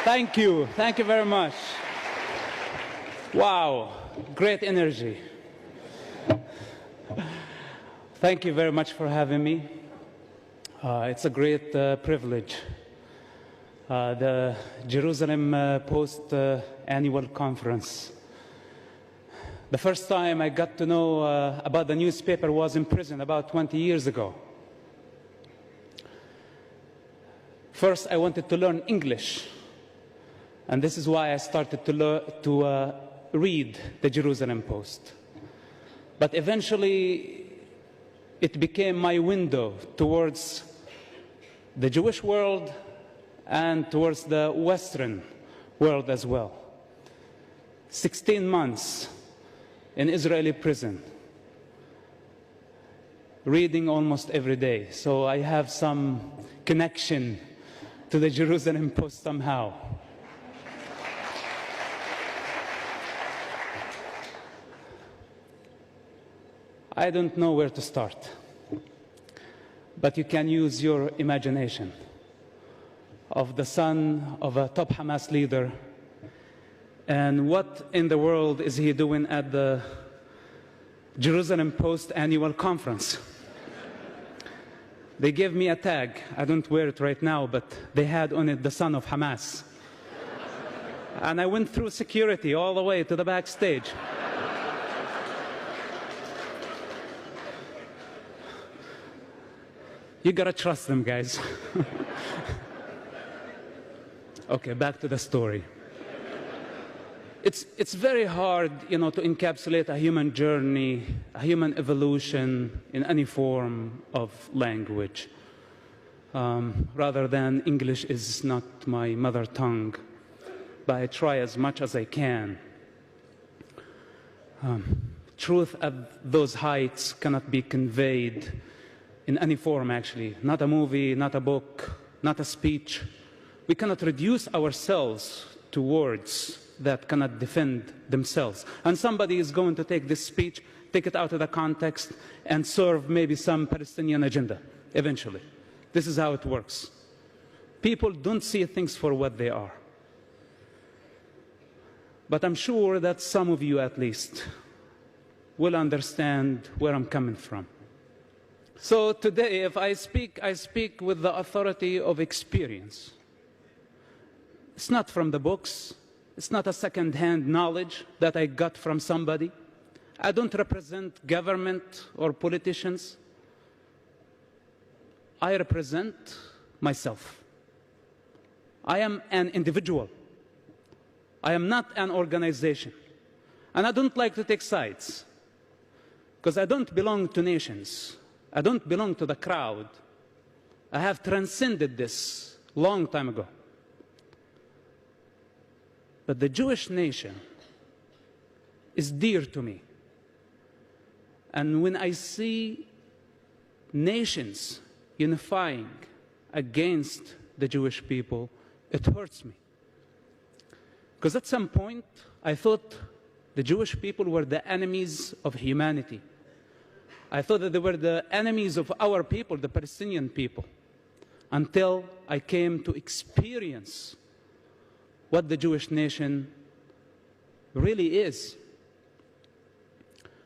Thank you. Thank you very much. Wow, great energy. Thank you very much for having me. It's a great privilege. The Jerusalem Post Annual Conference. The first time I got to know about the newspaper was in prison about 20 years ago. First, I wanted to learn English. And this is why I started to read the Jerusalem Post. But eventually, it became my window towards the Jewish world and towards the Western world as well. 16 months in Israeli prison, reading almost every day. So I have some connection to the Jerusalem Post somehow. I don't know where to start, but you can use your imagination of the son of a top Hamas leader, and what in the world is he doing at the Jerusalem Post Annual Conference? They gave me a tag. I don't wear it right now, but they had on it the son of Hamas. And I went through security all the way to the backstage. You gotta trust them, guys. Okay, back to the story. It's very hard, to encapsulate a human journey, a human evolution in any form of language. Rather than English is not my mother tongue, but I try as much as I can. Truth at those heights cannot be conveyed in any form, actually. Not a movie, not a book, not a speech. We cannot reduce ourselves to words that cannot defend themselves. And somebody is going to take this speech, take it out of the context, and serve maybe some Palestinian agenda, eventually. This is how it works. People don't see things for what they are. But I'm sure that some of you, at least, will understand where I'm coming from. So today, if I speak with the authority of experience. It's not from the books. It's not a second-hand knowledge that I got from somebody. I don't represent government or politicians. I represent myself. I am an individual. I am not an organization. And I don't like to take sides, because I don't belong to nations. I don't belong to the crowd. I have transcended this long time ago. But the Jewish nation is dear to me. And when I see nations unifying against the Jewish people, it hurts me. Because at some point, I thought the Jewish people were the enemies of humanity. I thought that they were the enemies of our people, the Palestinian people, until I came to experience what the Jewish nation really is.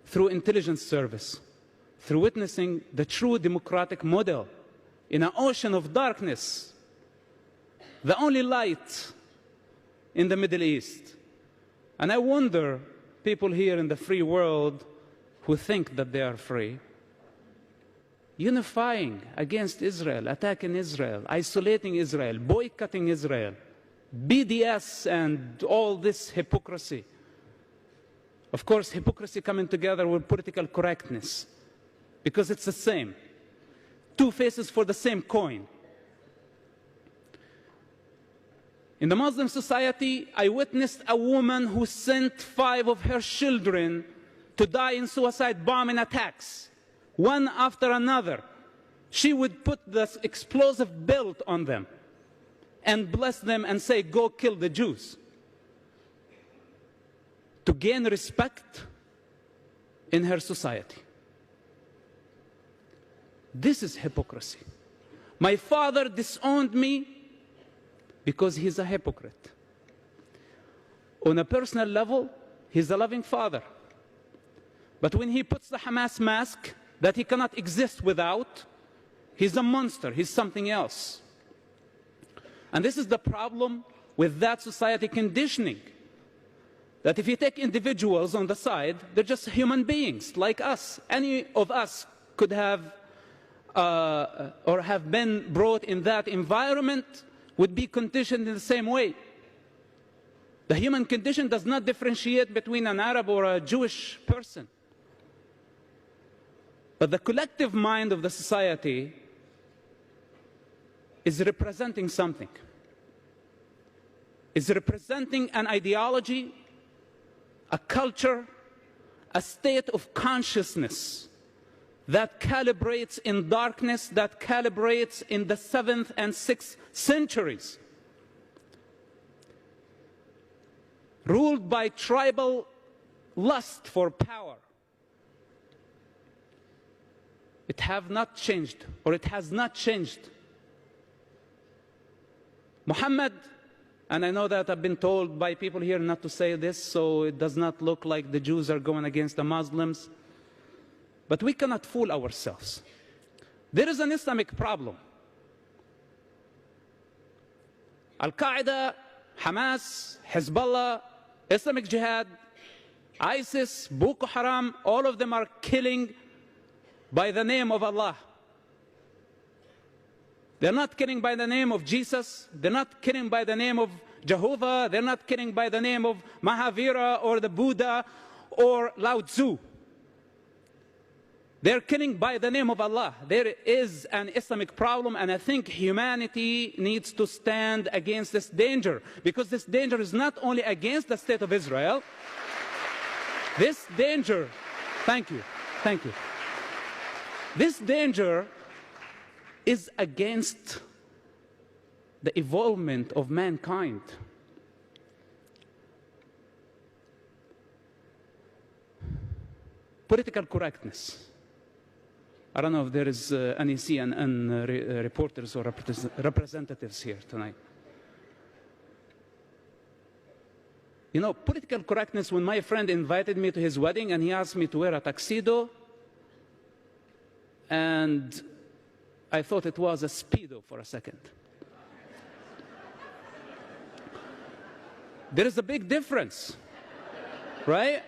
Through intelligence service, through witnessing the true democratic model in an ocean of darkness, the only light in the Middle East. And I wonder, people here in the free world who think that they are free, unifying against Israel, attacking Israel, isolating Israel, boycotting Israel, BDS and all this hypocrisy. Of course, hypocrisy coming together with political correctness, because it's the same. Two faces for the same coin. In the Muslim society, I witnessed a woman who sent 5 of her children to die in suicide bombing attacks, one after another. She would put this explosive belt on them and bless them and say, "Go kill the Jews," to gain respect in her society. This is hypocrisy. My father disowned me because he's a hypocrite. On a personal level, he's a loving father. But when he puts the Hamas mask that he cannot exist without, he's a monster, he's something else. And this is the problem with that society conditioning. That if you take individuals on the side, they're just human beings like us. Any of us could have or have been brought in that environment, would be conditioned in the same way. The human condition does not differentiate between an Arab or a Jewish person. But the collective mind of the society is representing something. Is representing an ideology, a culture, a state of consciousness that calibrates in darkness, that calibrates in the 7th and 6th centuries. Ruled by tribal lust for power. It have not changed, or it has not changed. Muhammad, and I know that I've been told by people here not to say this, so it does not look like the Jews are going against the Muslims. But we cannot fool ourselves. There is an Islamic problem. Al-Qaeda, Hamas, Hezbollah, Islamic Jihad, ISIS, Boko Haram, all of them are killing by the name of Allah. They're not killing by the name of Jesus. They're not killing by the name of Jehovah. They're not killing by the name of Mahavira or the Buddha or Lao Tzu. They're killing by the name of Allah. There is an Islamic problem, and I think humanity needs to stand against this danger, because this danger is not only against the state of Israel. This danger, thank you. This danger is against the evolvement of mankind. Political correctness. I don't know if there is any CNN reporters or representatives here tonight. You know, political correctness, when my friend invited me to his wedding and he asked me to wear a tuxedo, and I thought it was a Speedo for a second. There is a big difference, right?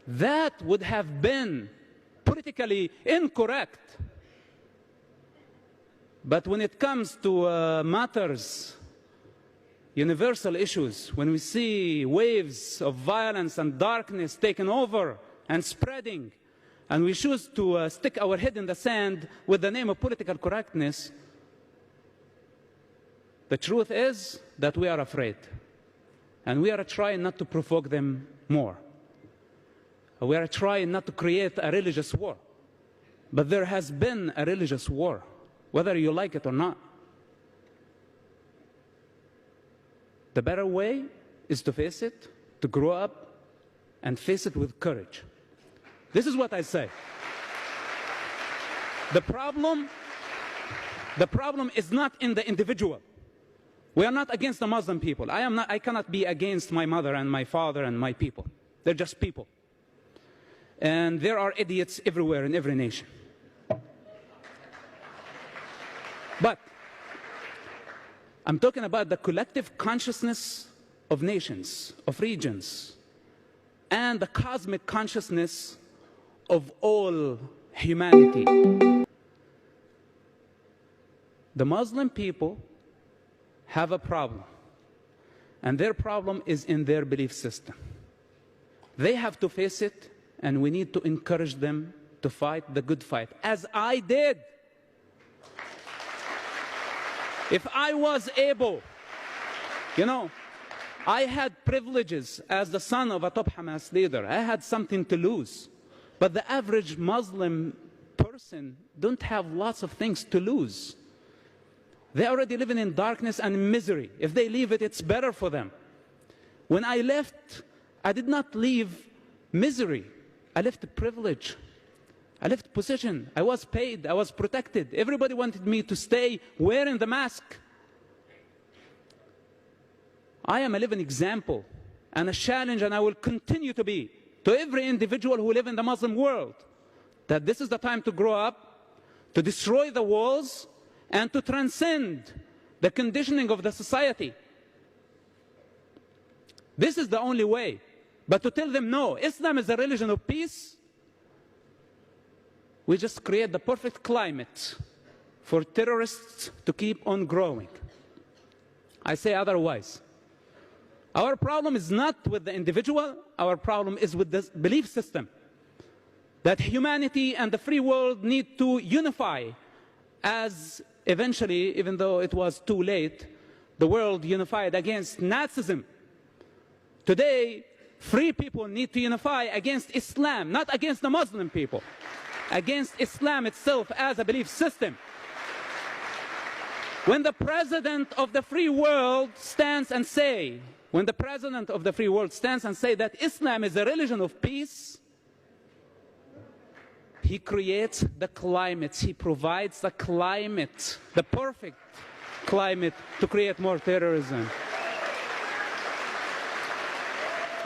That would have been politically incorrect. But when it comes to matters, universal issues, when we see waves of violence and darkness taking over and spreading, and we choose to stick our head in the sand with the name of political correctness, the truth is that we are afraid. And we are trying not to provoke them more. We are trying not to create a religious war. But there has been a religious war, whether you like it or not. The better way is to face it, to grow up, and face it with courage. This is what I say. The problem is not in the individual. We are not against the Muslim people. I cannot be against my mother and my father and my people. They're just people. And there are idiots everywhere in every nation. But I'm talking about the collective consciousness of nations, of regions, and the cosmic consciousness of all humanity. The Muslim people have a problem, and their problem is in their belief system. They have to face it, and we need to encourage them to fight the good fight, as I did. If I was able, you know, I had privileges as the son of a top Hamas leader. I had something to lose. But the average Muslim person don't have lots of things to lose. They're already living in darkness and misery. If they leave it, it's better for them. When I left, I did not leave misery. I left privilege. I left position. I was paid. I was protected. Everybody wanted me to stay wearing the mask. I am a living example and a challenge, and I will continue to be, to every individual who lives in the Muslim world, that this is the time to grow up, to destroy the walls, and to transcend the conditioning of the society. This is the only way. But to tell them, no, Islam is a religion of peace, we just create the perfect climate for terrorists to keep on growing. I say otherwise. Our problem is not with the individual, our problem is with the belief system. That humanity and the free world need to unify, as eventually, even though it was too late, the world unified against Nazism. Today, free people need to unify against Islam, not against the Muslim people, against Islam itself as a belief system. When the president of the free world stands and say, that Islam is a religion of peace, he creates the climate, he provides the climate, the perfect climate to create more terrorism.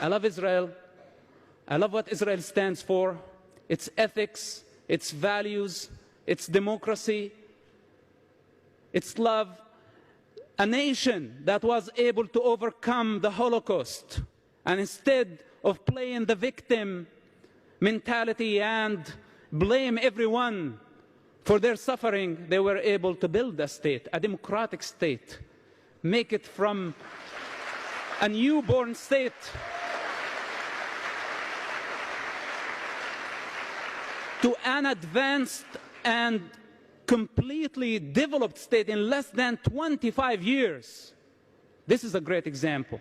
I love Israel. I love what Israel stands for, its ethics, its values, its democracy, its love. A nation that was able to overcome the Holocaust, and instead of playing the victim mentality and blame everyone for their suffering, they were able to build a state, a democratic state, make it from a newborn state to an advanced and completely developed state in less than 25 years. This is a great example.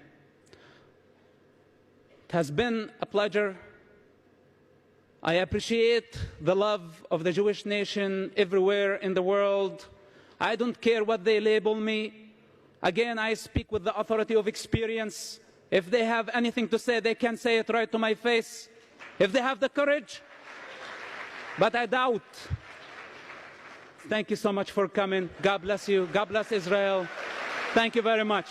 It has been a pleasure. I appreciate the love of the Jewish nation everywhere in the world. I don't care what they label me. Again, I speak with the authority of experience. If they have anything to say, they can say it right to my face, if they have the courage. But I doubt. Thank you so much for coming. God bless you. God bless Israel. Thank you very much.